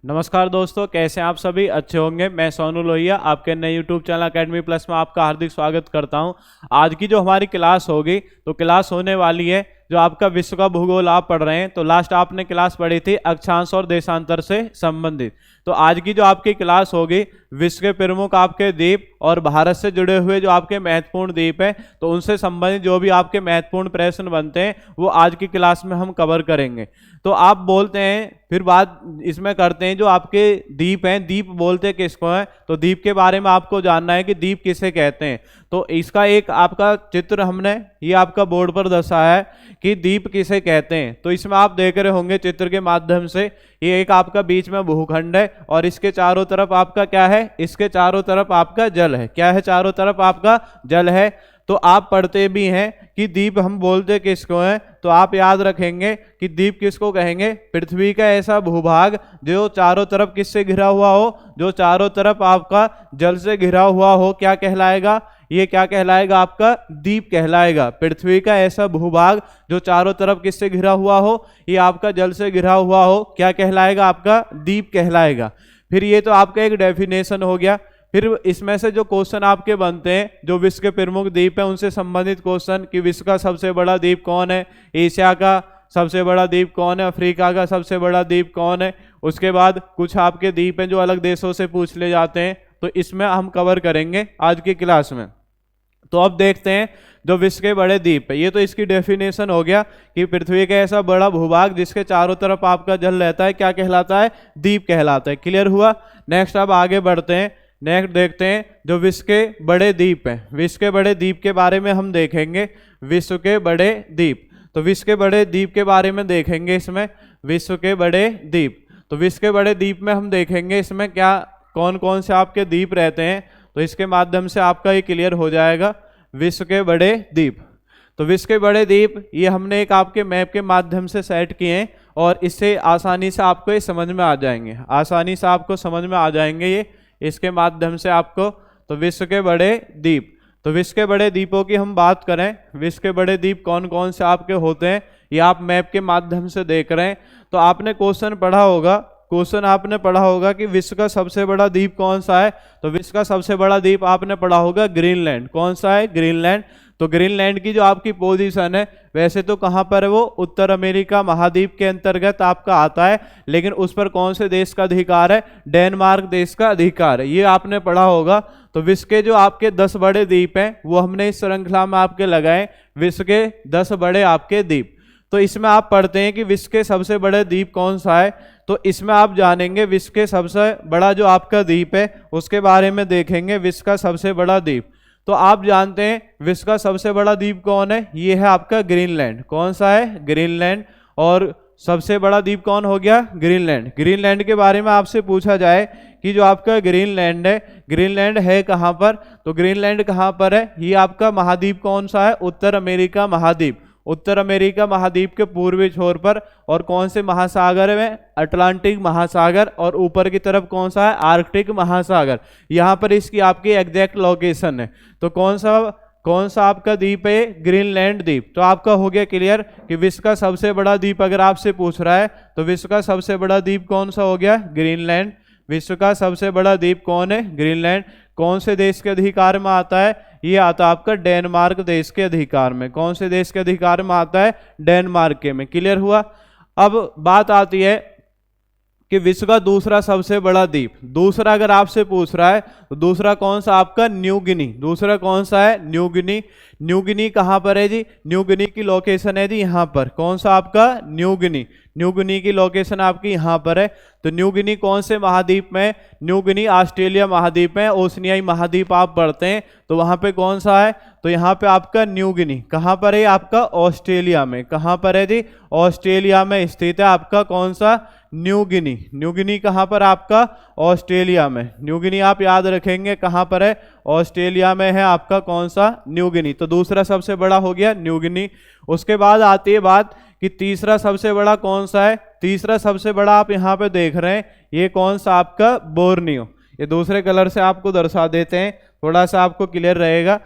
नमस्कार दोस्तों, कैसे हैं आप सभी? अच्छे होंगे। मैं सोनू लोहिया आपके नए यूट्यूब चैनल अकेडमी प्लस में आपका हार्दिक स्वागत करता हूं। आज की जो हमारी क्लास होगी तो क्लास होने वाली है जो आपका विश्व का भूगोल आप पढ़ रहे हैं। तो लास्ट आपने क्लास पढ़ी थी अक्षांश और देशांतर से संबंधित। तो आज की जो आपकी क्लास होगी विश्व के प्रमुख आपके द्वीप और भारत से जुड़े हुए जो आपके महत्वपूर्ण द्वीप हैं तो उनसे संबंधित जो भी आपके महत्वपूर्ण प्रश्न बनते हैं वो आज की क्लास में हम कवर करेंगे। तो आप बोलते हैं, फिर बात इसमें करते हैं जो आपके द्वीप हैं, द्वीप बोलते किसको हैं? तो द्वीप के बारे में आपको जानना है कि द्वीप किसे कहते हैं। तो इसका एक आपका चित्र हमने ये आपका बोर्ड पर दर्शाया है कि द्वीप किसे कहते हैं। तो इसमें आप देख रहे होंगे चित्र के माध्यम से, ये एक आपका बीच में भूखंड है और इसके चारों तरफ आपका क्या है? इसके चारों तरफ आपका जल है। क्या है? चारों तरफ आपका जल है। तो आप पढ़ते भी हैं कि द्वीप हम बोलते किसको हैं, तो आप याद रखेंगे कि द्वीप किसको कहेंगे? पृथ्वी का ऐसा भूभाग जो चारों तरफ किससे घिरा हुआ हो, जो चारों तरफ आपका जल से घिरा हुआ हो, क्या कहलाएगा? ये क्या कहलाएगा? आपका द्वीप कहलाएगा। पृथ्वी का ऐसा भूभाग जो चारों तरफ किससे घिरा हुआ हो, ये आपका जल से घिरा हुआ हो, क्या कहलाएगा? आपका द्वीप कहलाएगा। फिर ये तो आपका एक डेफिनेशन हो गया। फिर इसमें से जो क्वेश्चन आपके बनते हैं जो विश्व के प्रमुख द्वीप हैं उनसे संबंधित क्वेश्चन कि विश्व का सबसे बड़ा द्वीप कौन है, एशिया का सबसे बड़ा द्वीप कौन है, अफ्रीका का सबसे बड़ा द्वीप कौन है। उसके बाद कुछ आपके द्वीप हैं जो अलग देशों से पूछ ले जाते हैं, तो इसमें हम कवर करेंगे आज की क्लास में। तो अब देखते हैं जो विश्व के बड़े द्वीप है, ये तो इसकी डेफिनेशन हो गया कि पृथ्वी का ऐसा बड़ा भूभाग जिसके चारों तरफ आपका जल रहता है, क्या कहलाता है? द्वीप कहलाता है। क्लियर हुआ? नेक्स्ट अब आगे बढ़ते हैं। नेक्स्ट देखते हैं जो विश्व के बड़े द्वीप हैं। विश्व के बड़े द्वीप के बारे में हम देखेंगे। विश्व के बड़े द्वीप, तो विश्व के बड़े द्वीप के बारे में देखेंगे। इसमें विश्व के बड़े द्वीप, तो विश्व के बड़े द्वीप में हम देखेंगे इसमें क्या कौन कौन से आपके द्वीप रहते हैं। तो इसके माध्यम से आपका ये क्लियर हो जाएगा विश्व के बड़े द्वीप। तो विश्व के बड़े द्वीप ये हमने एक आपके मैप के माध्यम से सेट किए हैं और इससे आसानी से आपको ये समझ में आ जाएंगे, आसानी से आपको समझ में आ जाएंगे ये इसके माध्यम से आपको। तो विश्व के बड़े द्वीप, तो विश्व के बड़े द्वीपों की हम बात करें, विश्व के बड़े द्वीप कौन कौन से आपके होते हैं ये आप मैप के माध्यम से देख रहे हैं। तो आपने क्वेश्चन पढ़ा होगा, क्वेश्चन आपने पढ़ा होगा कि विश्व का सबसे बड़ा द्वीप कौन सा है। तो विश्व का सबसे बड़ा द्वीप आपने पढ़ा होगा ग्रीनलैंड। कौन सा है? ग्रीनलैंड। तो ग्रीनलैंड की जो आपकी पोजीशन है वैसे तो कहाँ पर है? वो उत्तर अमेरिका महाद्वीप के अंतर्गत आपका आता है, लेकिन उस पर कौन से देश का अधिकार है? डेनमार्क देश का अधिकार है। ये आपने पढ़ा होगा। तो विश्व के जो आपके 10 बड़े द्वीप हैं वो हमने इस श्रृंखला में आपके लगाए, विश्व के 10 बड़े आपके द्वीप। तो इसमें आप पढ़ते हैं कि विश्व के सबसे बड़े द्वीप कौन सा है। तो इसमें आप जानेंगे विश्व के सबसे बड़ा जो आपका द्वीप है उसके बारे में देखेंगे, विश्व का सबसे बड़ा द्वीप। तो आप जानते हैं विश्व का सबसे बड़ा द्वीप कौन है? ये है आपका ग्रीनलैंड। कौन सा है? ग्रीनलैंड। और सबसे बड़ा द्वीप कौन हो गया? ग्रीनलैंड। ग्रीनलैंड के बारे में आपसे पूछा जाए कि जो आपका ग्रीनलैंड है, ग्रीनलैंड है कहाँ पर? तो ग्रीनलैंड कहाँ पर है? ये आपका महाद्वीप कौन सा है? उत्तर अमेरिका महाद्वीप। उत्तर अमेरिका महाद्वीप के पूर्वी छोर पर। और कौन से महासागर में? अटलांटिक महासागर। और ऊपर की तरफ कौन सा है? आर्कटिक महासागर। यहाँ पर इसकी आपकी एग्जैक्ट लोकेशन है। तो कौन सा आपका द्वीप है? ग्रीनलैंड द्वीप। तो आपका हो गया क्लियर कि विश्व का सबसे बड़ा द्वीप अगर आपसे पूछ रहा है तो विश्व का सबसे बड़ा द्वीप कौन सा हो गया? ग्रीनलैंड। विश्व का सबसे बड़ा द्वीप कौन है? ग्रीनलैंड। कौन से देश के अधिकार में आता है? ये आता है आपका डेनमार्क देश के अधिकार में। कौन से देश के अधिकार में आता है? डेनमार्क के में। क्लियर हुआ? अब बात आती है कि विश्व का दूसरा सबसे बड़ा द्वीप, दूसरा अगर आपसे पूछ रहा है तो दूसरा कौन सा आपका? New Guinea. दूसरा कौन सा है? New Guinea. न्यू गिनी कहाँ पर है जी? न्यू गिनी की लोकेशन है जी यहाँ पर। कौन सा आपका? New Guinea. न्यू गिनी की लोकेशन आपकी यहाँ पर है। तो न्यू गिनी कौन से महाद्वीप में? न्यू गिनी ऑस्ट्रेलिया महाद्वीप में, ओशनियाई महाद्वीप आप पढ़ते हैं तो वहाँ पे कौन सा है? तो यहाँ पे आपका न्यू गिनी कहाँ पर है? आपका ऑस्ट्रेलिया में। कहाँ पर है जी? ऑस्ट्रेलिया में स्थित है आपका कौन सा? New Guinea. न्यू गिनी कहाँ पर? आपका ऑस्ट्रेलिया में। न्यू गिनी आप याद रखेंगे कहाँ पर है? ऑस्ट्रेलिया में है आपका कौन सा? New Guinea. तो दूसरा सबसे बड़ा हो गया न्यू गिनी। उसके बाद आती है बात कि तीसरा सबसे बड़ा कौन सा है? तीसरा सबसे बड़ा आप यहाँ पे देख रहे हैं, ये कौन सा आपका? बोर्नियो। ये दूसरे कलर से आपको दर्शा देते हैं, थोड़ा सा आपको क्लियर रहेगा।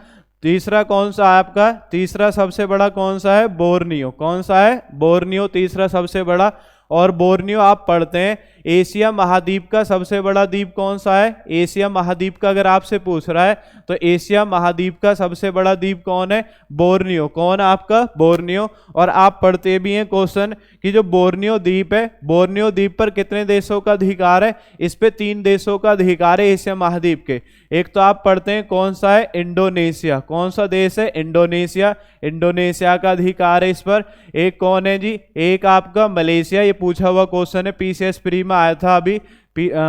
तीसरा कौन सा है आपका? तीसरा सबसे बड़ा कौन सा है? बोर्नियो। कौन सा है? बोर्नियो तीसरा सबसे बड़ा। और बोर्नियो आप पढ़ते हैं। एशिया महाद्वीप का सबसे बड़ा द्वीप कौन सा है? एशिया महाद्वीप का अगर आपसे पूछ रहा है तो एशिया महाद्वीप का सबसे बड़ा द्वीप कौन है? बोर्नियो। कौन है आपका? बोर्नियो। और आप पढ़ते भी हैं क्वेश्चन कि जो बोर्नियो द्वीप है, बोर्नियो द्वीप पर कितने देशों का अधिकार है? इस पे 3 देशों का अधिकार है एशिया महाद्वीप के। एक तो आप पढ़ते हैं कौन सा है? इंडोनेशिया। कौन सा देश है? इंडोनेशिया। इंडोनेशिया का अधिकार है इस पर। एक कौन है जी? एक आपका मलेशिया, ये पूछा हुआ क्वेश्चन है, पीसीएस प्री में आया था अभी,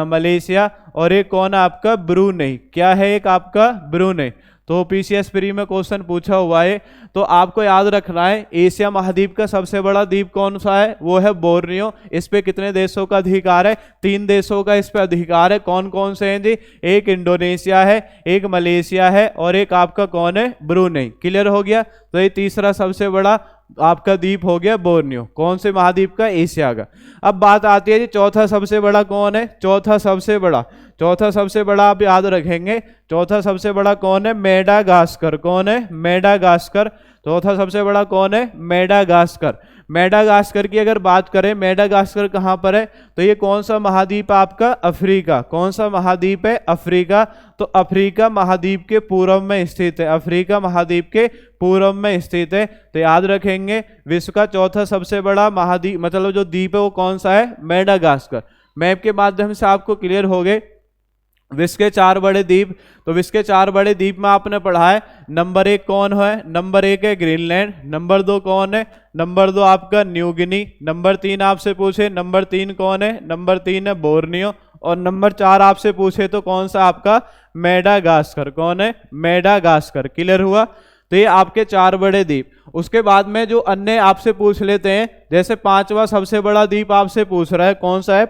मलेशिया। और एक कौन है आपका? ब्रूनेई। क्या है एक आपका? ब्रूनेई। तो पीसीएस प्री में क्वेश्चन पूछा हुआ है, तो आपको याद रखना है एशिया महाद्वीप का सबसे बड़ा द्वीप कौन सा है? वो है बोर्नियो। इस पे कितने देशों का अधिकार है? 3 देशों का इस पे अधिकार है। कौन कौन से हैं जी? एक इंडोनेशिया है, एक मलेशिया है, और एक आपका कौन है? ब्रूनेई। क्लियर हो गया? तो ये तीसरा सबसे बड़ा आपका द्वीप हो गया बोर्नियो। कौन से महाद्वीप का? एशिया का। अब बात आती है जी चौथा सबसे बड़ा कौन है? चौथा सबसे बड़ा, चौथा सबसे बड़ा आप याद रखेंगे, चौथा सबसे बड़ा कौन है? मेडागास्कर। कौन है? मेडागास्कर। चौथा सबसे बड़ा कौन है? मेडागास्कर। मेडागास्कर की अगर बात करें, मेडागास्कर कहाँ पर है? तो ये कौन सा महाद्वीप आपका? अफ्रीका। कौन सा महाद्वीप है? अफ्रीका। तो अफ्रीका महाद्वीप के पूर्व में स्थित है। अफ्रीका महाद्वीप के पूर्व में स्थित है। तो याद रखेंगे विश्व का चौथा सबसे बड़ा महाद्वीप, मतलब जो द्वीप है वो कौन सा है? मेडागास्कर। मैप के माध्यम से आपको क्लियर हो गए विश्व के 4 बड़े द्वीप। तो विश्व के 4 बड़े द्वीप में आपने पढ़ा है, नंबर 1 कौन है? नंबर 1 है ग्रीनलैंड। नंबर 2 कौन है? नंबर 2 आपका न्यू गिनी। नंबर 3 आपसे पूछे, नंबर 3 कौन है? नंबर 3 है बोर्नियो। और नंबर 4 आपसे पूछे तो कौन सा आपका? मेडागास्कर। कौन है? मेडागास्कर। क्लियर हुआ? तो ये आपके 4 बड़े द्वीप। उसके बाद में जो अन्य आपसे पूछ लेते हैं, जैसे 5वां सबसे बड़ा द्वीप आपसे पूछ रहा है, कौन सा है?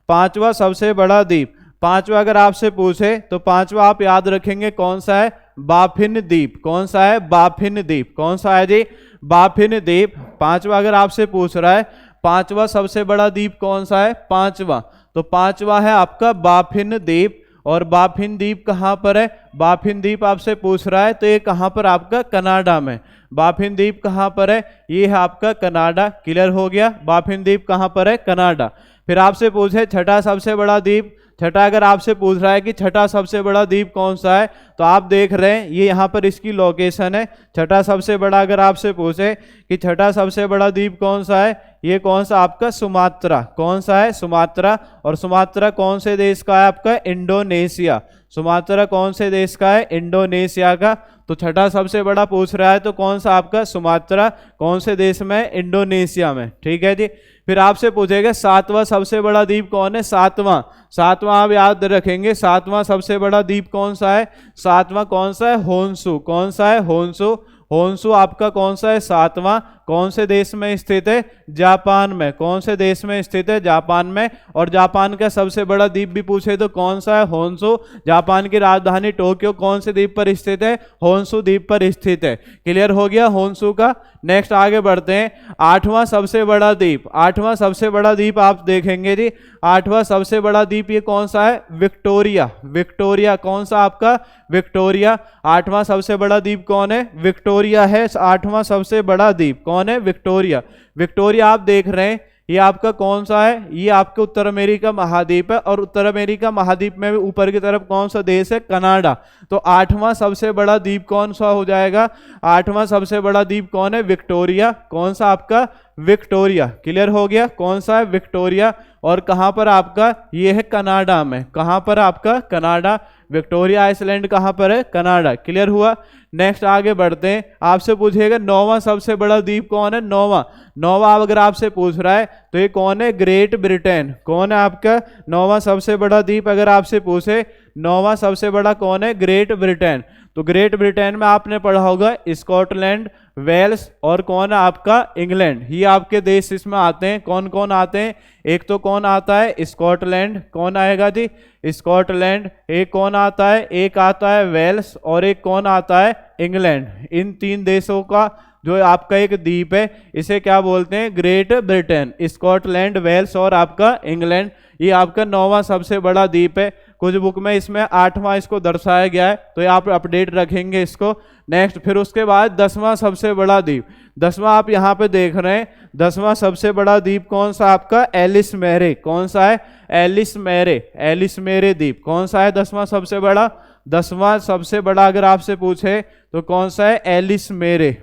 5वां सबसे बड़ा द्वीप। 5वां अगर आपसे पूछे तो 5वां आप याद रखेंगे कौन सा है? बाफिन द्वीप। कौन सा है? बाफिन द्वीप। कौन सा है जी? बाफिन द्वीप। 5वां अगर आपसे पूछ रहा है 5वां सबसे बड़ा द्वीप कौन सा है? 5वां। तो 5वां है आपका बाफिन द्वीप। और बाफिन द्वीप कहाँ पर है? बाफिन द्वीप आपसे पूछ रहा है तो ये कहाँ पर? आपका कनाडा में। बाफिन द्वीप कहाँ पर है? ये है आपका कनाडा। क्लियर हो गया? बाफिन द्वीप कहाँ पर है? कनाडा। फिर आपसे पूछे छठा सबसे बड़ा द्वीप। छठा अगर आपसे पूछ रहा है कि छठा सबसे बड़ा द्वीप कौन सा है, तो आप देख रहे हैं ये यहाँ पर इसकी लोकेशन है। छठा सबसे बड़ा अगर आपसे पूछे कि छठा सबसे बड़ा द्वीप कौन सा है, ये कौन सा? आपका सुमात्रा। कौन सा है? सुमात्रा। और सुमात्रा कौन से देश का है? आपका इंडोनेशिया। सुमात्रा कौन से देश का है? इंडोनेशिया का। तो छठा सबसे बड़ा पूछ रहा है तो कौन सा आपका? सुमात्रा। कौन से देश में? इंडोनेशिया में। ठीक है जी। फिर आपसे पूछेगा 7वां सबसे बड़ा द्वीप कौन है? 7वां आप याद रखेंगे, 7वां सबसे बड़ा द्वीप कौन सा है? 7वां कौन सा है? होन्शु। कौन सा है? होन्शु। होन्शु आपका कौन सा है? 7वां। कौन से देश में स्थित है? जापान में। कौन से देश में स्थित है? जापान में। और जापान का सबसे बड़ा द्वीप भी पूछे तो कौन सा है? होन्शु। जापान की राजधानी टोक्यो कौन से द्वीप पर स्थित है? होन्शु द्वीप पर स्थित है। क्लियर हो गया होन्शु का? नेक्स्ट आगे बढ़ते हैं। 8वां सबसे बड़ा द्वीप। 8वां सबसे बड़ा द्वीप आप देखेंगे जी, 8वां सबसे बड़ा द्वीप ये कौन सा है? विक्टोरिया। विक्टोरिया। कौन सा आपका? विक्टोरिया। 8वां सबसे बड़ा द्वीप कौन है? विक्टोरिया है 8वां सबसे बड़ा द्वीप। कौन है? विक्टोरिया। विक्टोरिया आप देख रहे हैं ये आपका कौन सा है? ये आपके उत्तर अमेरिका महाद्वीप है। और उत्तर अमेरिका महाद्वीप में भी ऊपर की तरफ कौन सा देश है? कनाडा। तो 8वां सबसे बड़ा द्वीप कौन सा हो जाएगा? 8वां सबसे बड़ा द्वीप कौन है? विक्टोरिया। कौन सा आपका? विक्टोरिया। क्लियर हो गया? कौन सा है? विक्टोरिया। और कहां पर आपका? ये है कनाडा में। कहां पर आपका? कनाडा। विक्टोरिया आइसलैंड कहां पर है? कनाडा। क्लियर हुआ? नेक्स्ट आगे बढ़ते हैं। आपसे पूछेगा 9वां सबसे बड़ा द्वीप कौन है? 9वां अगर आपसे पूछ रहा है तो ये कौन है? Great Britain. कौन है आपका? 9वां सबसे बड़ा द्वीप अगर आपसे पूछे 9वां सबसे बड़ा कौन है? Great Britain. तो ग्रेट ब्रिटेन में आपने पढ़ा होगा स्कॉटलैंड, वेल्स और कौन है आपका? इंग्लैंड। ये आपके देश इसमें आते हैं। कौन कौन आते हैं? एक तो कौन आता है? स्कॉटलैंड। कौन आएगा जी? स्कॉटलैंड। एक कौन आता है? एक आता है वेल्स और एक कौन आता है? इंग्लैंड। इन 3 देशों का जो आपका एक द्वीप है इसे क्या बोलते हैं? Great Britain. स्कॉटलैंड, वेल्स और आपका इंग्लैंड। ये आपका 9वां सबसे बड़ा द्वीप है। कुछ बुक में इसमें 8वां इसको दर्शाया गया है, तो ये आप अपडेट रखेंगे इसको। नेक्स्ट फिर उसके बाद 10वां सबसे बड़ा द्वीप, 10वां आप यहाँ पे देख रहे हैं, 10वां सबसे बड़ा द्वीप कौन सा आपका, एलिस मेरे। कौन सा है, एलिस मेरे, एलिस मेरे द्वीप कौन सा है 10वां सबसे बड़ा। 10वां सबसे बड़ा अगर आपसे पूछे तो कौन सा है, एलिस मेरे,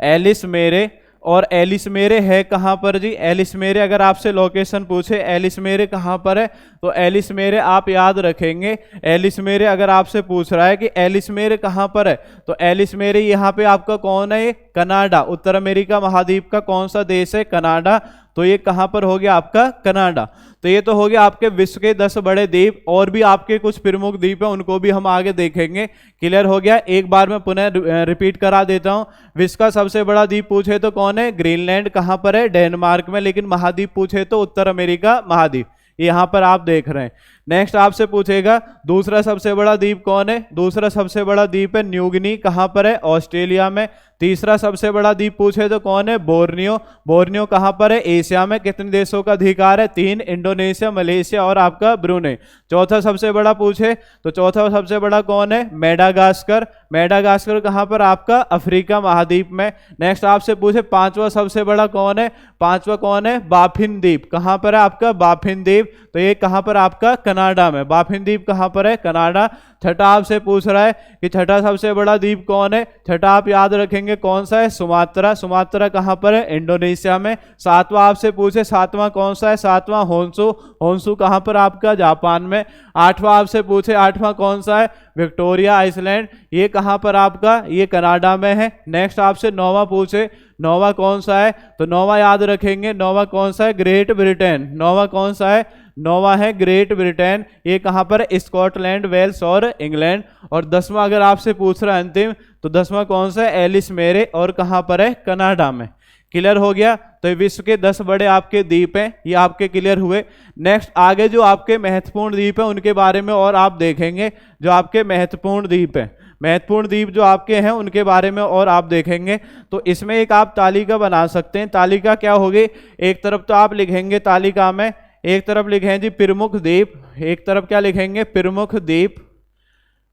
एलिस मेरे। और एलिस मेरे है कहाँ पर जी, एलिस मेरे अगर आपसे लोकेशन पूछे एलिस मेरे कहाँ पर है, तो एलिस मेरे आप याद रखेंगे। एलिस मेरे अगर आपसे पूछ रहा है कि एलिस मेरे कहाँ पर है, तो एलिस मेरे यहाँ पे आपका कौन है, कनाडा, उत्तर अमेरिका महाद्वीप का कौन सा देश है, कनाडा। तो ये कहाँ पर हो गया आपका, कनाडा। तो ये तो हो गया आपके विश्व के 10 बड़े द्वीप। और भी आपके कुछ प्रमुख द्वीप हैं, उनको भी हम आगे देखेंगे। क्लियर हो गया। एक बार मैं पुनः रिपीट करा देता हूँ। विश्व का सबसे बड़ा द्वीप पूछे तो कौन है, ग्रीनलैंड। कहाँ पर है, डेनमार्क में। लेकिन महाद्वीप पूछे तो उत्तर अमेरिका महाद्वीप, यहाँ पर आप देख रहे हैं। नेक्स्ट आपसे पूछेगा दूसरा सबसे बड़ा द्वीप कौन है, दूसरा सबसे बड़ा द्वीप है न्यू गिनी। कहाँ पर है, ऑस्ट्रेलिया में। तीसरा सबसे बड़ा द्वीप पूछे तो कौन है, बोर्नियो। बोर्नियो कहाँ पर है, एशिया में। कितने देशों का अधिकार है, 3, इंडोनेशिया, मलेशिया और आपका ब्रुनेई। चौथा सबसे बड़ा पूछे तो चौथा सबसे बड़ा कौन है, मेडागास्कर। मेडागास्कर कहाँ पर, आपका अफ्रीका महाद्वीप में। नेक्स्ट आपसे पूछे पांचवा सबसे बड़ा कौन है, पांचवा कौन है, बाफिन द्वीप। कहाँ पर है आपका, बाफिन द्वीप। तो ये कहाँ पर आपका, कनाडा में। बाफिन द्वीप कहाँ पर है, कनाडा। छठा आपसे पूछ रहा है कि छठा सबसे बड़ा द्वीप कौन है, छठा आप याद रखेंगे कौन सा है, सुमात्रा। सुमात्रा कहाँ पर है, इंडोनेशिया में। सातवां आपसे पूछे सातवां कौन सा है, सातवां होन्शु। होन्शु कहाँ पर आपका, जापान में। आठवां आपसे पूछे आठवां कौन सा है, विक्टोरिया आइसलैंड। ये कहाँ पर आपका, ये कनाडा में है। नेक्स्ट आपसे नौवां पूछे, नौवां कौन सा है, तो नौवां याद रखेंगे, नौवां कौन सा है, ग्रेट ब्रिटेन। नौवां कौन सा है, नौवां है ग्रेट ब्रिटेन। ये कहाँ पर है, स्कॉटलैंड, वेल्स और इंग्लैंड। और 10वां अगर आपसे पूछ रहा है अंतिम, तो 10वां कौन सा है, एलिस मेरे। और कहाँ पर है, कनाडा में। क्लियर हो गया। तो ये विश्व के 10 बड़े आपके द्वीप हैं, ये आपके क्लियर हुए। नेक्स्ट आगे जो आपके महत्वपूर्ण द्वीप हैं उनके बारे में और आप देखेंगे। जो आपके महत्वपूर्ण द्वीप हैं, महत्वपूर्ण द्वीप जो आपके हैं उनके बारे में और आप देखेंगे। तो इसमें एक आप तालिका बना सकते हैं। तालिका क्या होगी, एक तरफ तो आप लिखेंगे तालिका में, एक तरफ लिखेंगे जी प्रमुख द्वीप, एक तरफ क्या लिखेंगे, प्रमुख द्वीप,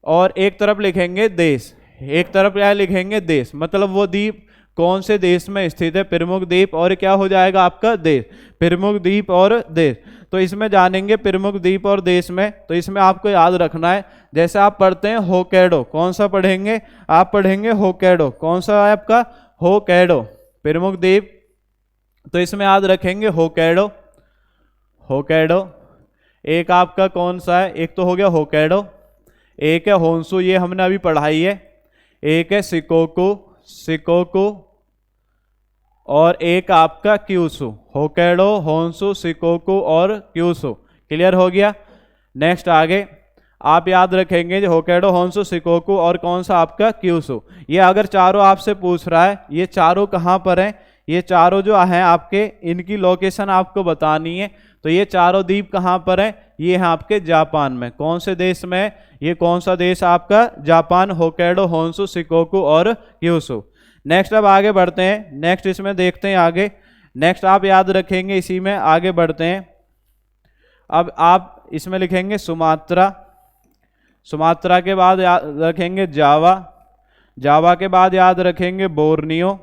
और एक तरफ लिखेंगे देश। एक तरफ क्या लिखेंगे, देश, मतलब वो द्वीप कौन से देश में स्थित है, प्रमुख द्वीप, और क्या हो जाएगा आपका, देश। प्रमुख द्वीप और देश। तो इसमें जानेंगे प्रमुख द्वीप और देश में। तो इसमें आपको याद रखना है, जैसे आप पढ़ते हैं होकैडो, कौन सा पढ़ेंगे, आप पढ़ेंगे होकैडो। कौन सा है आपका, होकैडो, प्रमुख द्वीप। तो इसमें याद रखेंगे होकैडो, होकैडो। एक आपका कौन सा है, एक तो हो गया होकैडो, एक है होन्शु, ये हमने अभी पढ़ाई है। एक है शिकोकू, शिकोकू, और एक आपका क्यूशु। होकैडो, होन्शु, शिकोकू और क्यूशु। क्लियर हो गया। नेक्स्ट आगे आप याद रखेंगे होकैडो, होन्शु, शिकोकू और कौन सा आपका, क्यूशु। ये अगर चारों आपसे पूछ रहा है, ये चारों कहाँ पर हैं, ये चारों जो हैं आपके, इनकी लोकेशन आपको बतानी है। तो ये चारों द्वीप कहाँ पर हैं, ये हैं आपके जापान में। कौन से देश में, ये कौन सा देश आपका, जापान। होकैडो, होन्शु, शिकोकू और क्यूशु। नेक्स्ट अब आगे बढ़ते हैं। नेक्स्ट इसमें देखते हैं आगे। नेक्स्ट आप याद रखेंगे, इसी में आगे बढ़ते हैं। अब आप इसमें लिखेंगे सुमात्रा, सुमात्रा के बाद याद रखेंगे जावा, जावा के बाद याद रखेंगे बोर्नियो,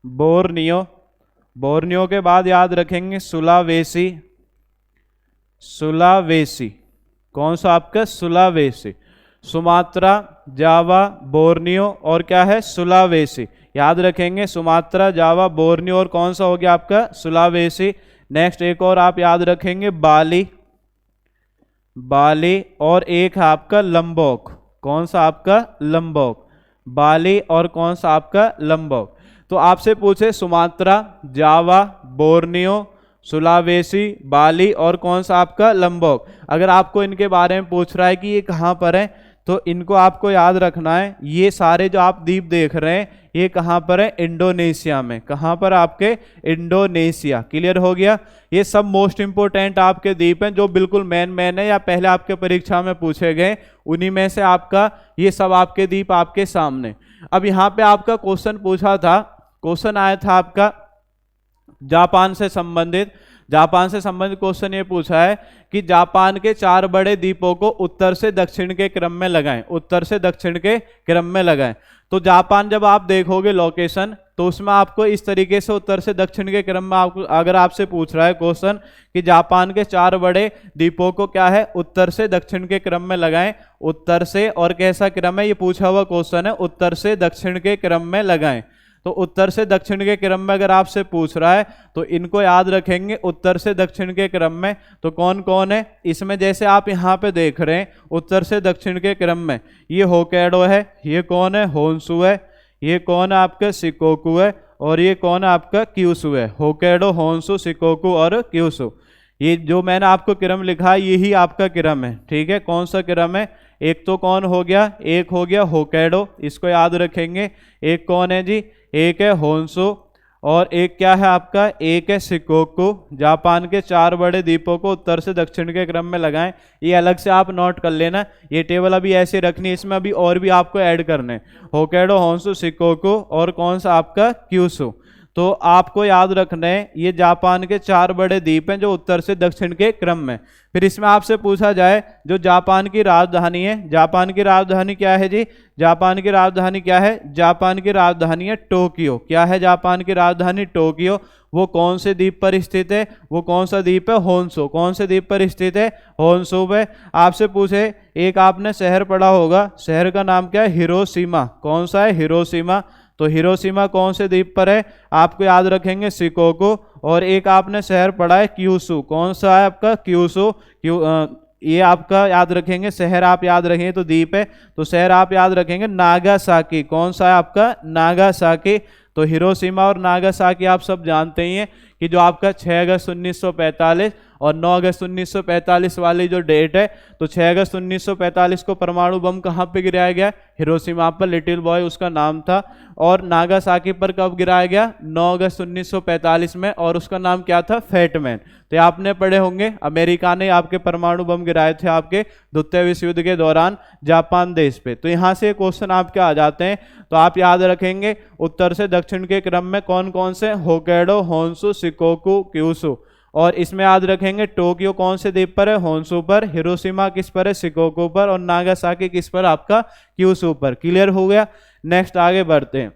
बोर्नियो, बोर्नियो के बाद याद रखेंगे सुलावेसी, सुलावेसी। कौन सा आपका, सुलावेसी। सुमात्रा, जावा, बोर्नियो और क्या है, सुलावेसी। याद रखेंगे सुमात्रा, जावा, बोर्नियो और कौन सा हो गया आपका, सुलावेसी। नेक्स्ट एक और आप याद रखेंगे बाली, बाली, और एक है आपका लंबोक। कौन सा आपका, लंबोक। बाली और कौन सा आपका, लंबोक। तो आपसे पूछे सुमात्रा, जावा, बोर्नियो, सुलावेसी, बाली और कौन सा आपका, लंबोक। अगर आपको इनके बारे में पूछ रहा है कि ये कहाँ पर है, तो इनको आपको याद रखना है। ये सारे जो आप द्वीप देख रहे हैं ये कहाँ पर है, इंडोनेशिया में। कहाँ पर, आपके इंडोनेशिया। क्लियर हो गया। ये सब मोस्ट इंपोर्टेंट आपके द्वीप हैं जो बिल्कुल मेन है, या पहले आपके परीक्षा में पूछे गए, उन्हीं में से आपका ये सब आपके द्वीप आपके सामने। अब यहाँ पे आपका क्वेश्चन पूछा था, क्वेश्चन आया था आपका जापान से संबंधित। जापान से संबंधित क्वेश्चन ये पूछा है कि जापान के 4 बड़े द्वीपों को उत्तर से दक्षिण के क्रम में लगाएं, उत्तर से दक्षिण के क्रम में लगाएं। तो जापान जब आप देखोगे लोकेशन तो उसमें आपको इस तरीके से उत्तर से दक्षिण के क्रम में आपको अगर आपसे पूछ रहा है क्वेश्चन कि जापान के 4 बड़े द्वीपों को क्या है उत्तर से दक्षिण के क्रम में लगाएं, उत्तर से और कैसा क्रम है ये पूछा हुआ क्वेश्चन है, उत्तर से दक्षिण के क्रम में लगाएं। तो उत्तर से दक्षिण के क्रम में अगर आपसे पूछ रहा है तो इनको याद रखेंगे उत्तर से दक्षिण के क्रम में। तो कौन कौन है इसमें, जैसे आप यहाँ पे देख रहे हैं उत्तर से दक्षिण के क्रम में ये होक्काइडो है, ये कौन है होन्शु है, ये कौन है आपका शिकोकू है, और ये कौन है आपका क्यूशु है। होक्काइडो, होन्शु, शिकोकू और क्यूशु, ये जो मैंने आपको क्रम लिखा है यही आपका क्रम है। ठीक है, कौन सा क्रम है, एक तो कौन हो गया, एक हो गया होक्काइडो, इसको याद रखेंगे। एक कौन है जी, एक है होन्शु, और एक क्या है आपका, एक है शिकोकू। जापान के 4 बड़े द्वीपों को उत्तर से दक्षिण के क्रम में लगाएं। ये अलग से आप नोट कर लेना, ये टेबल अभी ऐसे रखनी है, इसमें अभी और भी आपको ऐड करने, होक्काइडो, होन्शु, शिकोकू और कौन सा आपका क्यूशु। तो आपको याद रखना है ये जापान के 4 बड़े द्वीप हैं जो उत्तर से दक्षिण के क्रम में। फिर इसमें आपसे पूछा जाए जो जापान की राजधानी है, जापान की राजधानी क्या है जी, जापान की राजधानी क्या है, जापान की राजधानी है टोक्यो। क्या है जापान की राजधानी, टोक्यो। वो कौन से द्वीप पर स्थित है, वो कौन सा द्वीप है, होन्शु। कौन से द्वीप पर स्थित है, होन्शु पे। आपसे पूछे, एक आपने शहर पढ़ा होगा, शहर का नाम क्या है, हिरोशिमा। कौन सा है, हिरोशिमा। तो हिरोशिमा कौन से द्वीप पर है, आपको याद रखेंगे शिकोकू। और एक आपने शहर पढ़ा है क्यूशु, कौन सा है आपका, क्यूशु। ये आपका याद रखेंगे, शहर आप याद रखेंगे तो द्वीप है, तो शहर आप याद रखेंगे नागासाकी। कौन सा है आपका, नागासाकी। तो हिरोशिमा और नागासाकी आप सब जानते ही हैं कि जो आपका 6 अगस्त 1945 और 9 अगस्त 1945 वाली जो डेट है, तो 6 अगस्त 1945 को परमाणु बम कहाँ पे गिराया गया, हिरोशिमा पर, लिटिल बॉय उसका नाम था। और नागासाकी पर कब गिराया गया, 9 अगस्त 1945 में, और उसका नाम क्या था, फैटमैन। तो आपने पढ़े होंगे अमेरिका ने आपके परमाणु बम गिराए थे आपके द्वितीय विश्व युद्ध के दौरान जापान देश पे। तो यहाँ से क्वेश्चन आपके आ जाते हैं, तो आप याद रखेंगे उत्तर से दक्षिण के क्रम में कौन कौन से, होक्काइडो, होन्शु, शिकोकू, क्यूशु। और इसमें याद रखेंगे टोक्यो कौन से द्वीप पर है, होन्शु पर। हिरोशिमा किस पर है, शिकोकू पर। और नागासाकी किस पर, आपका क्यूशु पर। क्लियर हो गया। नेक्स्ट आगे बढ़ते हैं।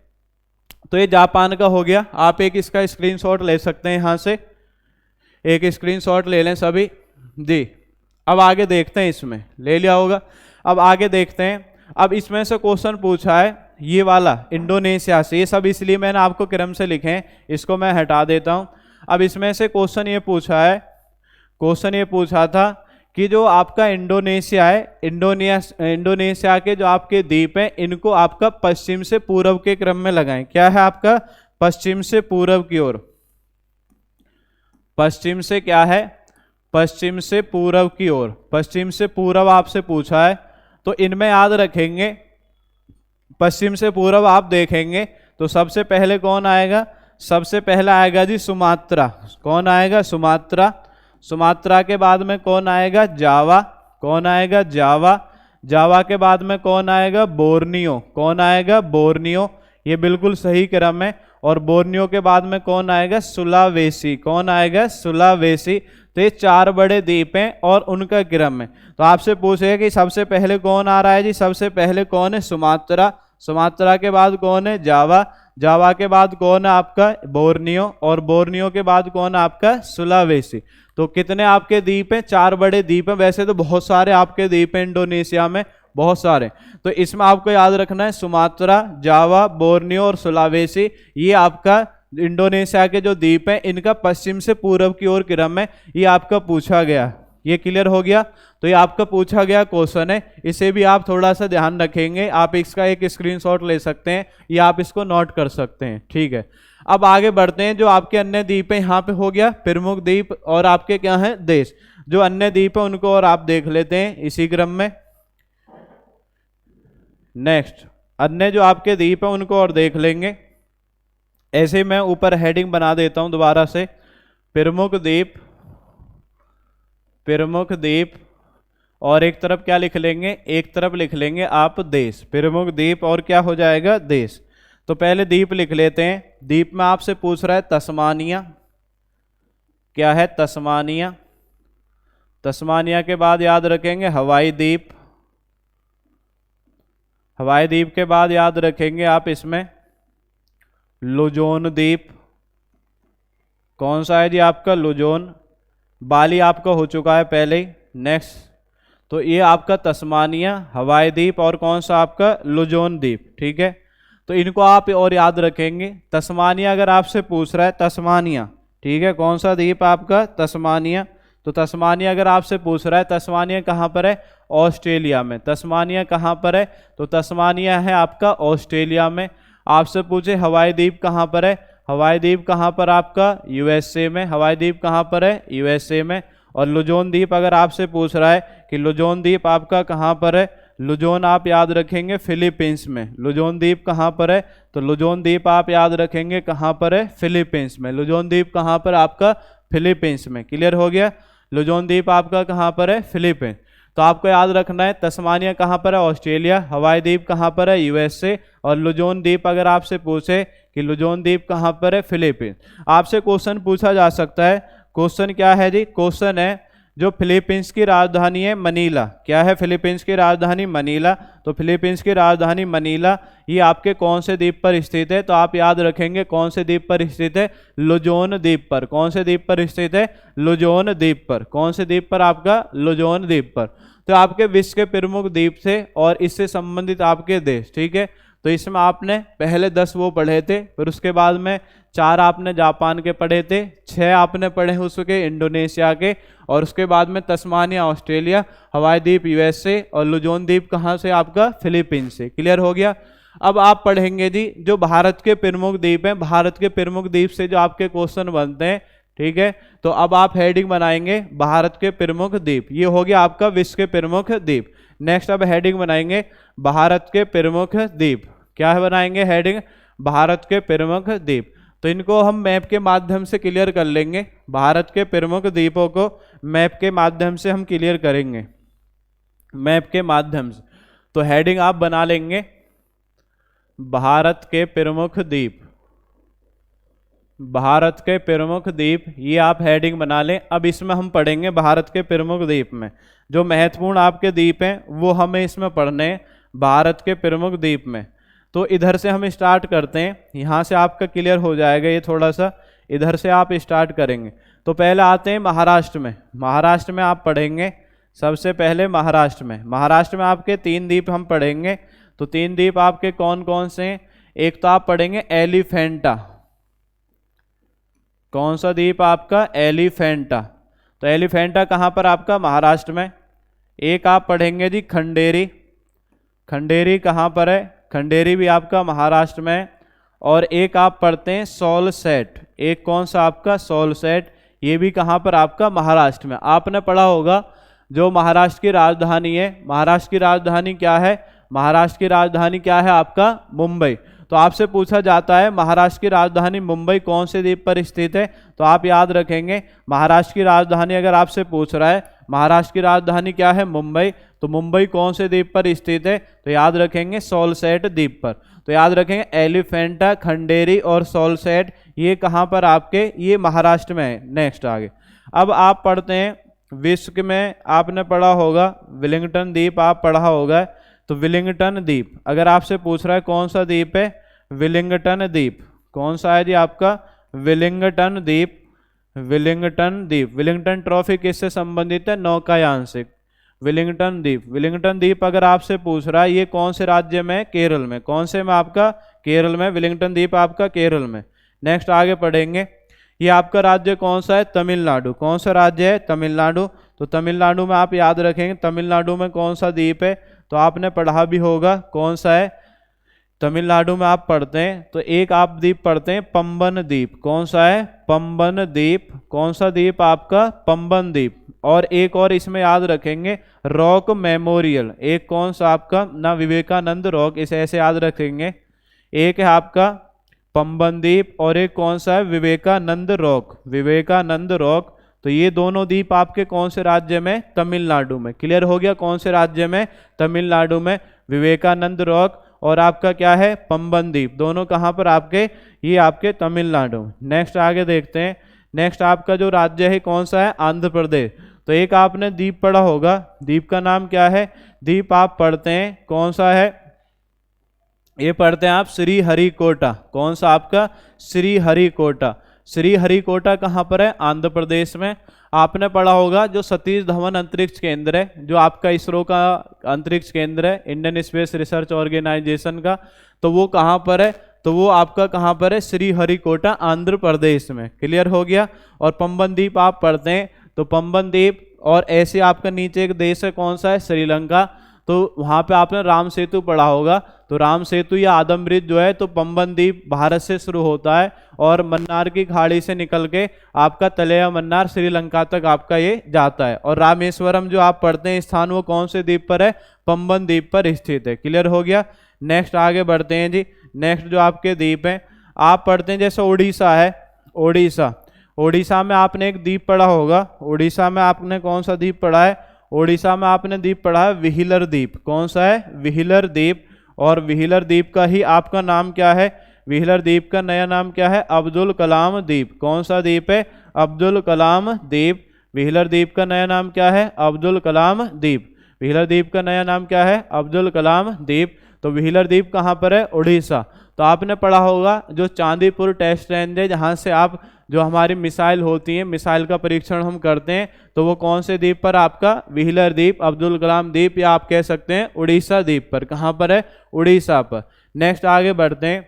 तो ये जापान का हो गया। आप एक इसका स्क्रीनशॉट ले सकते हैं, यहाँ से एक स्क्रीनशॉट ले लें सभी जी। अब आगे देखते हैं, इसमें ले लिया होगा। अब आगे देखते हैं। अब इसमें से क्वेश्चन पूछा है ये वाला इंडोनेशिया से, ये सब इसलिए मैंने आपको क्रम से लिखे हैं, इसको मैं हटा देता हूं। अब इसमें से क्वेश्चन ये पूछा है, क्वेश्चन ये पूछा था कि जो आपका इंडोनेशिया है, इंडोनेशिया के जो आपके द्वीप हैं इनको आपका पश्चिम से पूर्व के क्रम में लगाएं। क्या है आपका, पश्चिम से पूर्व की ओर। पश्चिम से क्या है, पश्चिम से पूर्व की ओर। पश्चिम से पूर्व आपसे पूछा है, तो इनमें याद रखेंगे पश्चिम से पूर्व आप देखेंगे तो सबसे पहले कौन आएगा, सबसे पहला आएगा जी सुमात्रा। कौन आएगा, सुमात्रा। सुमात्रा के बाद में कौन आएगा, जावा। कौन आएगा, जावा। जावा के बाद में कौन आएगा, बोर्नियो। कौन आएगा, बोर्नियो। ये बिल्कुल सही क्रम है। और बोर्नियो के बाद में कौन आएगा, सुलावेसी। कौन आएगा, सुलावेसी। तो ये 4 बड़े द्वीप हैं और उनका क्रम है। तो आपसे पूछेगा कि सबसे पहले कौन आ रहा है जी, सबसे पहले कौन है, सुमात्रा। सुमात्रा के बाद कौन है, जावा। जावा के बाद कौन है आपका, बोर्नियो। और बोर्नियो के बाद कौन है आपका, सुलावेसी। तो कितने आपके द्वीप हैं, 4 बड़े द्वीप हैं। वैसे तो बहुत सारे आपके द्वीप हैं इंडोनेशिया में, बहुत सारे। तो इसमें आपको याद रखना है सुमात्रा, जावा, बोर्नियो और सुलावेसी, ये आपका इंडोनेशिया के जो द्वीप हैं इनका पश्चिम से पूर्व की ओर क्रम है। ये आपका पूछा गया। ये क्लियर हो गया। तो ये आपका पूछा गया क्वेश्चन है, इसे भी आप थोड़ा सा ध्यान रखेंगे। आप इसका एक स्क्रीनशॉट ले सकते हैं या आप इसको नोट कर सकते हैं। ठीक है, अब आगे बढ़ते हैं। जो आपके अन्य द्वीप है यहाँ पे हो गया प्रमुख द्वीप और आपके क्या है, देश। जो अन्य द्वीप है उनको और आप देख लेते हैं इसी क्रम में। नेक्स्ट, अन्य जो आपके द्वीप है उनको और देख लेंगे। ऐसे ही मैं ऊपर हेडिंग बना देता हूं दोबारा से, प्रमुख द्वीप, प्रमुख द्वीप, और एक तरफ क्या लिख लेंगे, एक तरफ लिख लेंगे आप देश। प्रमुख द्वीप और क्या हो जाएगा, देश। तो पहले द्वीप लिख लेते हैं। द्वीप में आपसे पूछ रहा है तस्मानिया, क्या है, तस्मानिया। तस्मानिया के बाद याद रखेंगे हवाई द्वीप। हवाई द्वीप के बाद याद रखेंगे आप इसमें लुजोन द्वीप। कौन सा है जी आपका, लुजोन। बाली आपका हो चुका है पहले ही। नेक्स्ट, तो ये आपका तस्मानिया, हवाई द्वीप और कौन सा आपका, लुजोन द्वीप। ठीक है, तो इनको आप और याद रखेंगे। तस्मानिया अगर आपसे पूछ रहा है, तस्मानिया, ठीक है, कौन सा द्वीप आपका, तस्मानिया। तो तस्मानिया अगर आपसे पूछ रहा है, तस्मानिया कहाँ पर है, ऑस्ट्रेलिया में। तस्मानिया कहाँ पर है, तो तस्मानिया है आपका ऑस्ट्रेलिया में। आपसे पूछे हवाई द्वीप कहाँ पर है, हवाई द्वीप कहाँ पर आपका, यूएसए में। हवाई द्वीप कहाँ पर है, यूएसए में। और लुजोन द्वीप अगर आपसे पूछ रहा है कि लुजोन द्वीप आपका कहाँ पर है, लुजोन आप याद रखेंगे फिलीपींस में। लुजोन द्वीप कहाँ पर है, तो लुजोन द्वीप आप याद रखेंगे कहाँ पर है, फिलीपींस में। लुजोन द्वीप कहाँ पर आपका, फिलीपींस में। क्लियर हो गया, लुजोन द्वीप आपका कहाँ पर है, फिलीपींस। तो आपको याद रखना है तस्मानिया कहाँ पर है, ऑस्ट्रेलिया। हवाई द्वीप कहाँ पर है, यूएसए। और लुजोन द्वीप अगर आपसे पूछे कि लुजोन द्वीप कहाँ पर है, फिलीपींस। आपसे क्वेश्चन पूछा जा सकता है। क्वेश्चन क्या है जी, क्वेश्चन है जो फिलीपींस की राजधानी है मनीला। क्या है, फिलीपींस की राजधानी मनीला। तो फिलीपींस की राजधानी मनीला ये आपके कौन से द्वीप पर स्थित है, तो आप याद रखेंगे कौन से द्वीप पर स्थित है, लुजोन द्वीप पर। कौन से द्वीप पर स्थित है, लुजोन द्वीप पर। कौन से द्वीप पर आपका, लुजोन द्वीप पर। तो आपके विश्व के प्रमुख द्वीप थे और इससे संबंधित आपके देश। ठीक है, तो इसमें आपने पहले 10 वो पढ़े थे, फिर उसके बाद में 4 आपने जापान के पढ़े थे, 6 आपने पढ़े उसके इंडोनेशिया के, और उसके बाद में तस्मानिया ऑस्ट्रेलिया, हवाई द्वीप यूएसए और लुजोन द्वीप कहाँ से आपका, फिलीपींस से। क्लियर हो गया। अब आप पढ़ेंगे जी जो भारत के प्रमुख द्वीप हैं, भारत के प्रमुख द्वीप से जो आपके क्वेश्चन बनते हैं। ठीक है, तो अब आप हेडिंग बनाएंगे भारत के प्रमुख द्वीप। ये हो गया आपका विश्व के प्रमुख द्वीप। नेक्स्ट अब हेडिंग बनाएंगे भारत के प्रमुख द्वीप। क्या है बनाएंगे हेडिंग, भारत के प्रमुख द्वीप। तो इनको हम मैप के माध्यम से क्लियर कर लेंगे। भारत के प्रमुख द्वीपों को मैप के माध्यम से हम क्लियर करेंगे, मैप के माध्यम से। तो हेडिंग आप बना लेंगे भारत के प्रमुख द्वीप। भारत के प्रमुख द्वीप ये आप हेडिंग बना लें। अब इसमें हम पढ़ेंगे भारत के प्रमुख द्वीप में जो महत्वपूर्ण आपके द्वीप हैं वो हमें इसमें पढ़ने हैं भारत के प्रमुख द्वीप में। तो इधर से हम स्टार्ट करते हैं, यहाँ से आपका क्लियर हो जाएगा ये थोड़ा सा। इधर से आप स्टार्ट करेंगे तो पहले आते हैं महाराष्ट्र में। महाराष्ट्र में आप पढ़ेंगे सबसे पहले महाराष्ट्र में। महाराष्ट्र में आपके 3 द्वीप हम पढ़ेंगे। तो 3 द्वीप आपके कौन कौन से हैं, एक तो आप पढ़ेंगे एलिफेंटा। कौन सा द्वीप आपका, एलिफेंटा। तो एलिफेंटा कहाँ पर आपका, महाराष्ट्र में। एक आप पढ़ेंगे जी खंडेरी। खंडेरी कहाँ पर है, खंडेरी भी आपका महाराष्ट्र में। और एक आप पढ़ते हैं सॉलसेट। एक कौन सा आपका, सॉलसेट। ये भी कहाँ पर आपका, महाराष्ट्र में। आपने पढ़ा होगा जो महाराष्ट्र की राजधानी है, महाराष्ट्र की राजधानी क्या है, महाराष्ट्र की राजधानी क्या है आपका, मुंबई। तो आपसे पूछा जाता है महाराष्ट्र की राजधानी मुंबई कौन से द्वीप पर स्थित है, तो आप याद रखेंगे महाराष्ट्र की राजधानी अगर आपसे पूछ रहा है महाराष्ट्र की राजधानी क्या है, मुंबई, तो मुंबई कौन से द्वीप पर स्थित है, तो याद रखेंगे सॉलसेट द्वीप पर। तो याद रखेंगे एलिफेंटा, खंडेरी और सॉलसेट ये कहाँ पर आपके, ये महाराष्ट्र में है। नेक्स्ट आगे अब आप पढ़ते हैं विश्व में आपने पढ़ा होगा वेलिंगटन द्वीप, आप पढ़ा होगा। तो वेलिंगटन द्वीप अगर आपसे पूछ रहा है कौन सा द्वीप है, वेलिंगटन द्वीप। कौन सा है जी आपका, वेलिंगटन द्वीप। वेलिंगटन द्वीप, वेलिंगटन ट्रॉफी किससे संबंधित है, नौकायान से। वेलिंगटन द्वीप, वेलिंगटन द्वीप अगर आपसे पूछ रहा है ये कौन से राज्य में, केरल में। कौन से में आपका, केरल में। वेलिंगटन द्वीप आपका केरल में। नेक्स्ट आगे पढ़ेंगे ये आपका राज्य कौन सा है, तमिलनाडु। कौन सा राज्य है, तमिलनाडु। तो तमिलनाडु में आप याद रखेंगे तमिलनाडु में कौन सा द्वीप है, तो आपने पढ़ा भी होगा कौन सा है, तमिलनाडु में आप पढ़ते हैं तो एक आप द्वीप पढ़ते हैं पंबन द्वीप। कौन सा है, पंबन द्वीप। कौन सा द्वीप आपका, पंबन द्वीप। और एक और इसमें याद रखेंगे रॉक मेमोरियल। एक कौन सा आपका, ना विवेकानंद रॉक, इसे ऐसे याद रखेंगे। एक है आपका पंबन द्वीप और एक कौन सा है, विवेकानंद रॉक। विवेकानंद रॉक। तो ये दोनों द्वीप आपके कौन से राज्य में, तमिलनाडु में। क्लियर हो गया, कौन से राज्य में, तमिलनाडु में। विवेकानंद रॉक और आपका क्या है, पंबन द्वीप, दोनों कहाँ पर आपके, ये आपके तमिलनाडु। नेक्स्ट आगे देखते हैं। नेक्स्ट आपका जो राज्य है कौन सा है, आंध्र प्रदेश। तो एक आपने द्वीप पढ़ा होगा, द्वीप का नाम क्या है, द्वीप आप पढ़ते हैं कौन सा है, ये पढ़ते हैं आप श्रीहरिकोटा। कौन सा आपका, श्रीहरिकोटा। श्रीहरिकोटा कहाँ पर है, आंध्र प्रदेश में। आपने पढ़ा होगा जो सतीश धवन अंतरिक्ष केंद्र है, जो आपका इसरो का अंतरिक्ष केंद्र है, इंडियन स्पेस रिसर्च ऑर्गेनाइजेशन का, तो वो कहाँ पर है, तो वो आपका कहाँ पर है, श्रीहरिकोटा आंध्र प्रदेश में। क्लियर हो गया। और पंबन द्वीप आप पढ़ते हैं, तो पंबन द्वीप, और ऐसे आपका नीचे एक देश है कौन सा है, श्रीलंका। तो वहाँ पे आपने राम सेतु पढ़ा होगा, तो राम सेतु या आदम ब्रिज जो है, तो पंबन द्वीप भारत से शुरू होता है और मन्नार की खाड़ी से निकल के आपका तलेया मन्नार श्रीलंका तक आपका ये जाता है। और रामेश्वरम जो आप पढ़ते हैं स्थान, वो कौन से द्वीप पर है, पंबन द्वीप पर स्थित है। क्लियर हो गया। नेक्स्ट आगे बढ़ते हैं जी। नेक्स्ट जो आपके द्वीप हैं आप पढ़ते हैं, जैसे उड़ीसा है, उड़ीसा। उड़ीसा में आपने एक द्वीप पढ़ा होगा, उड़ीसा में आपने कौन सा द्वीप पढ़ा है, उड़ीसा में आपने द्वीप पढ़ा है व्हीलर द्वीप। कौन सा है, व्हीलर द्वीप। और व्हीलर द्वीप का ही आपका नाम क्या है, व्हीलर द्वीप का नया नाम क्या है, अब्दुल कलाम द्वीप। कौन सा द्वीप है, अब्दुल कलाम द्वीप। व्हीलर द्वीप का नया नाम क्या है, अब्दुल कलाम द्वीप। व्हीलर द्वीप का नया नाम क्या है, अब्दुल कलाम द्वीप। तो व्हीलर द्वीप कहाँ पर है, उड़ीसा। तो आपने पढ़ा होगा जो चांदीपुर टेस्ट रेंज है, जहाँ से आप जो हमारी मिसाइल होती है, मिसाइल का परीक्षण हम करते हैं, तो वो कौन से द्वीप पर आपका, व्हीलर द्वीप, अब्दुल कलाम द्वीप, या आप कह सकते हैं उड़ीसा द्वीप पर। कहाँ पर है, उड़ीसा पर। नेक्स्ट आगे बढ़ते हैं।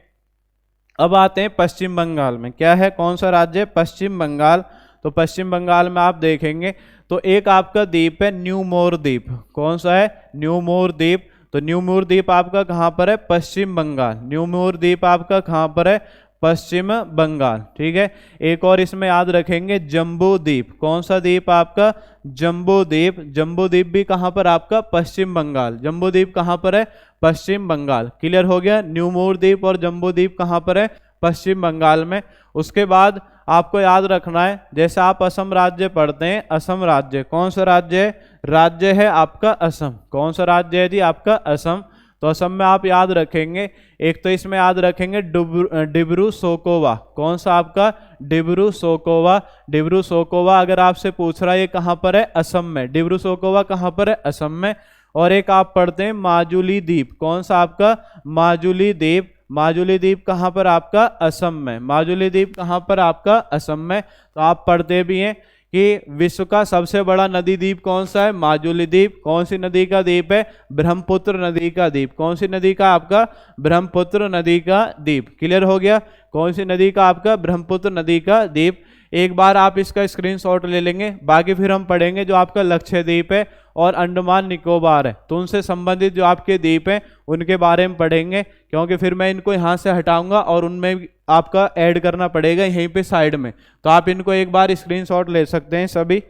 अब आते हैं पश्चिम बंगाल में, क्या है, कौन सा राज्य है, पश्चिम बंगाल। तो पश्चिम बंगाल में आप देखेंगे तो एक आपका द्वीप है न्यू मोर द्वीप। कौन सा है, न्यू मोर द्वीप। तो न्यू मोर द्वीप आपका कहाँ पर है, पश्चिम बंगाल। न्यू मोर द्वीप आपका कहाँ पर है, पश्चिम बंगाल। ठीक है। एक और इसमें याद रखेंगे जम्बू द्वीप। कौन सा द्वीप आपका, जम्बू द्वीप। जम्बू द्वीप भी कहाँ पर आपका, पश्चिम बंगाल। जम्बू द्वीप कहाँ पर है, पश्चिम बंगाल। क्लियर हो गया। न्यू मोर द्वीप और जम्बू द्वीप कहाँ पर है, पश्चिम बंगाल में। उसके बाद आपको याद रखना है, जैसे आप असम राज्य पढ़ते हैं, असम राज्य कौन सा राज्य है, राज्य है आपका असम। कौन सा राज्य है जी, आपका असम। तो असम में आप याद रखेंगे, एक तो इसमें याद रखेंगे डिब्रू सोकोवा। कौन सा आपका, डिब्रू सोकोवा। डिब्रू सोकोवा अगर आपसे पूछ रहा है ये कहाँ पर है, असम में। डिब्रू सोकोवा कहाँ पर है, असम में। और एक आप पढ़ते हैं माजुली द्वीप। कौन सा आपका, माजुली द्वीप। माजुली द्वीप कहाँ पर आपका, असम में। माजुली द्वीप कहाँ पर आपका, असम में। तो आप पढ़ते भी हैं कि विश्व का सबसे बड़ा नदी द्वीप कौन सा है, माजुली द्वीप। कौन सी नदी का द्वीप है, ब्रह्मपुत्र नदी का द्वीप। कौन सी नदी का आपका, ब्रह्मपुत्र नदी का द्वीप। क्लियर हो गया। कौन सी नदी का आपका, ब्रह्मपुत्र नदी का द्वीप। एक बार आप इसका स्क्रीनशॉट ले लेंगे, बाकी फिर हम पढ़ेंगे जो आपका लक्षद्वीप है और अंडमान निकोबार है, तो उनसे संबंधित जो आपके द्वीप हैं उनके बारे में पढ़ेंगे, क्योंकि फिर मैं इनको यहाँ से हटाऊंगा और उनमें आपका ऐड करना पड़ेगा यहीं पे साइड में। तो आप इनको एक बार स्क्रीनशॉट ले सकते हैं सभी।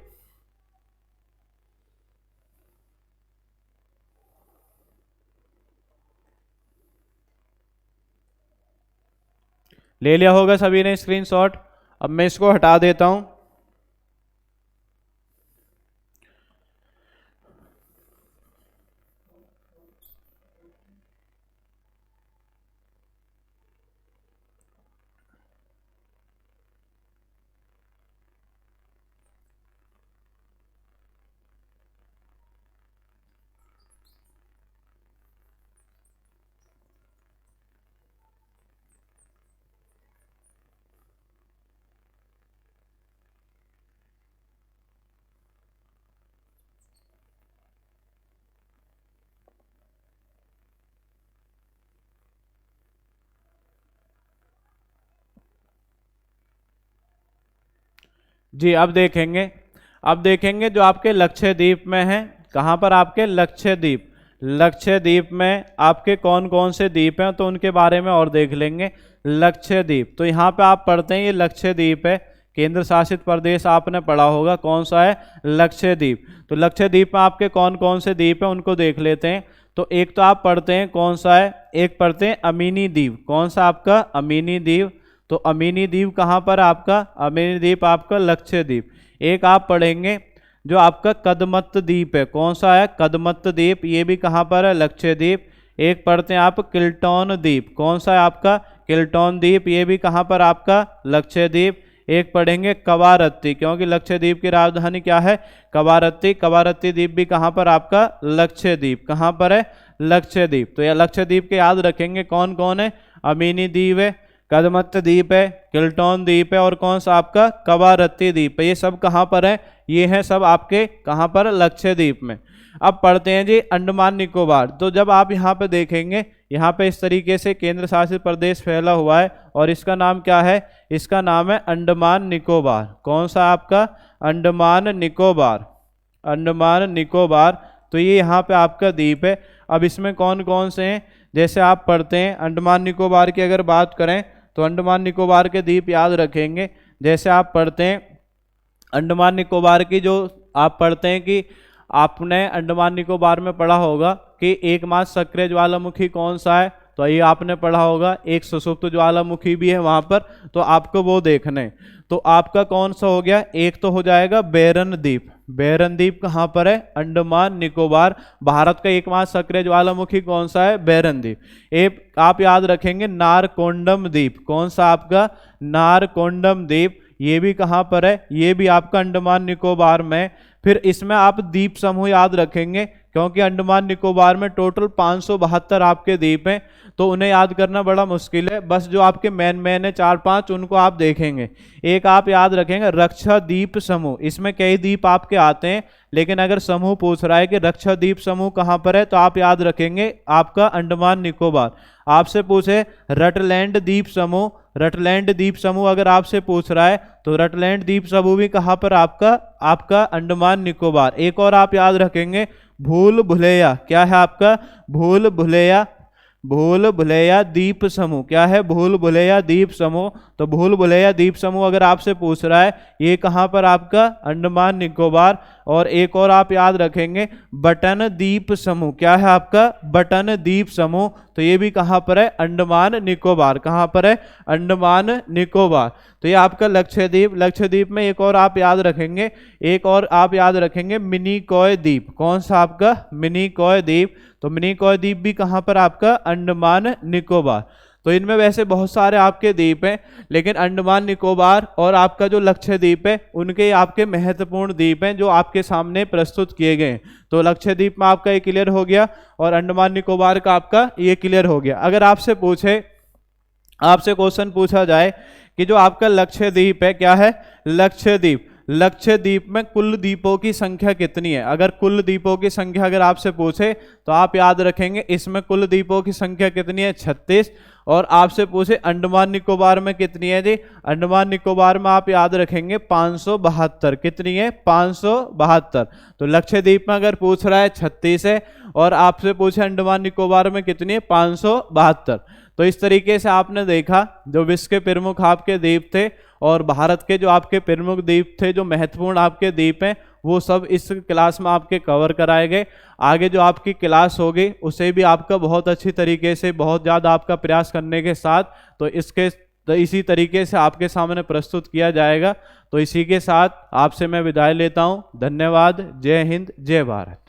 ले लिया होगा सभी ने स्क्रीनशॉट। अब मैं इसको हटा देता हूं। जी अब देखेंगे जो आपके लक्षद्वीप में है, कहाँ पर आपके लक्षद्वीप। लक्षद्वीप में आपके कौन कौन से द्वीप हैं तो उनके बारे में और देख लेंगे। लक्षद्वीप, तो यहाँ पे आप पढ़ते हैं ये लक्षद्वीप है, केंद्र शासित प्रदेश आपने पढ़ा होगा, कौन सा है, लक्षद्वीप। तो लक्षद्वीप में आपके कौन कौन से द्वीप हैं उनको देख लेते हैं। तो एक तो आप पढ़ते हैं कौन सा है, एक पढ़ते हैं अमीनी द्वीप। कौन सा आपका, अमीनी द्वीप। तो अमीनी द्वीप कहाँ पर आपका, अमीनी द्वीप आपका लक्षद्वीप। एक आप पढ़ेंगे जो आपका कदमत द्वीप है, कौन सा है, कदमत द्वीप, ये भी कहाँ पर है, लक्षद्वीप। एक पढ़ते हैं आप किल्टॉन द्वीप, कौन सा है आपका, किल्टॉन द्वीप, ये भी कहाँ पर आपका, लक्षद्वीप। एक पढ़ेंगे कवारत्ती, क्योंकि लक्षद्वीप की राजधानी क्या है, कवारत्ती। कवारत्ती द्वीप भी कहाँ पर आपका, लक्षद्वीप। कहाँ पर है, लक्षद्वीप। तो यह लक्षद्वीप के याद रखेंगे कौन कौन है, अमीनी द्वीप है, कदमत द्वीप है, किल्टोन द्वीप है, और कौन सा आपका, कवारत्ती द्वीप है। ये सब कहाँ पर है, ये हैं सब आपके कहाँ पर, लक्षद्वीप में। अब पढ़ते हैं जी अंडमान निकोबार। तो जब आप यहाँ पे देखेंगे, यहाँ पे इस तरीके से केंद्र शासित प्रदेश फैला हुआ है और इसका नाम क्या है, इसका नाम है अंडमान निकोबार। कौन सा आपका, अंडमान निकोबार, अंडमान निकोबार। तो ये यहाँ पे आपका द्वीप है। अब इसमें कौन कौन से हैं, जैसे आप पढ़ते हैं अंडमान निकोबार की अगर बात करें तो अंडमान निकोबार के द्वीप याद रखेंगे। जैसे आप पढ़ते हैं अंडमान निकोबार की, जो आप पढ़ते हैं कि आपने अंडमान निकोबार में पढ़ा होगा कि एकमात्र सक्रिय ज्वालामुखी कौन सा है, तो ये आपने पढ़ा होगा। एक सुषुप्त ज्वालामुखी भी है वहाँ पर, तो आपको वो देखना है। तो आपका कौन सा हो गया, एक तो हो जाएगा बेरन द्वीप। बेरन द्वीप कहाँ पर है, अंडमान निकोबार। भारत का एकमात्र सक्रिय ज्वालामुखी कौन सा है, बेरन द्वीप। एक आप याद रखेंगे नारकोंडम द्वीप। कौन सा आपका, नारकोंडम द्वीप। ये भी कहाँ पर है, ये भी आपका अंडमान निकोबार में। फिर इसमें आप द्वीप समूह याद रखेंगे, क्योंकि अंडमान निकोबार में टोटल 572 आपके द्वीप हैं, तो उन्हें याद करना बड़ा मुश्किल है। बस जो आपके मेन है 4-5 उनको आप देखेंगे। एक आप याद रखेंगे रक्षा द्वीप समूह। इसमें कई द्वीप आपके आते हैं, लेकिन अगर समूह पूछ रहा है कि रक्षा द्वीप समूह कहाँ पर है, तो आप याद रखेंगे आपका अंडमान निकोबार। आपसे पूछे रटलैंड द्वीप समूह, रटलैंड द्वीप समूह अगर आपसे पूछ रहा है तो रटलैंड द्वीप समूह भी कहाँ पर आपका अंडमान निकोबार। एक और आप याद रखेंगे भूल भुलैया। क्या है आपका, भूल भुलैया, भूल भुलैया द्वीप समूह। क्या है, भूल भुलैया द्वीप समूह। तो भूल भुलैया द्वीप समूह अगर आपसे पूछ रहा है, ये कहाँ पर आपका, अंडमान निकोबार। और एक और आप याद रखेंगे बटन द्वीप समूह। क्या है आपका, बटन द्वीप समूह। तो ये भी कहाँ पर है, अंडमान निकोबार। कहाँ पर है, अंडमान निकोबार। तो ये आपका लक्षद्वीप। लक्षद्वीप में एक और आप याद रखेंगे, एक और आप याद रखेंगे मिनिकॉय द्वीप। कौन सा आपका, मिनिकॉय द्वीप। तो मिनिकॉय द्वीप भी कहाँ पर आपका, अंडमान निकोबार। तो इनमें वैसे बहुत सारे आपके द्वीप हैं, लेकिन अंडमान निकोबार और आपका जो लक्षद्वीप है उनके आपके महत्वपूर्ण द्वीप हैं जो आपके सामने प्रस्तुत किए गए हैं। तो लक्षद्वीप में आपका ये क्लियर हो गया और अंडमान निकोबार का आपका ये क्लियर हो गया। अगर आपसे पूछे, आपसे क्वेश्चन पूछा जाए कि जो आपका लक्षद्वीप है, क्या है, लक्षद्वीप, लक्षद्वीप में कुल द्वीपों की संख्या कितनी है। अगर कुल द्वीपों की संख्या अगर आपसे पूछे तो आप याद रखेंगे इसमें कुल द्वीपों की संख्या कितनी है, 36। और आपसे पूछे अंडमान निकोबार में कितनी है जी, अंडमान निकोबार में आप याद रखेंगे 572। कितनी है, 572। तो लक्षद्वीप में अगर पूछ रहा है 36 है और आपसे पूछे अंडमान निकोबार में कितनी है, 572। तो इस तरीके से आपने देखा जो विश्व के प्रमुख आपके द्वीप थे और भारत के जो आपके प्रमुख द्वीप थे, जो महत्वपूर्ण आपके द्वीप हैं, वो सब इस क्लास में आपके कवर कराए गए। आगे जो आपकी क्लास होगी उसे भी आपका बहुत अच्छी तरीके से, बहुत ज़्यादा आपका प्रयास करने के साथ तो इसी तरीके से आपके सामने प्रस्तुत किया जाएगा। तो इसी के साथ आपसे मैं विदाई लेता हूँ। धन्यवाद। जय हिंद, जय भारत।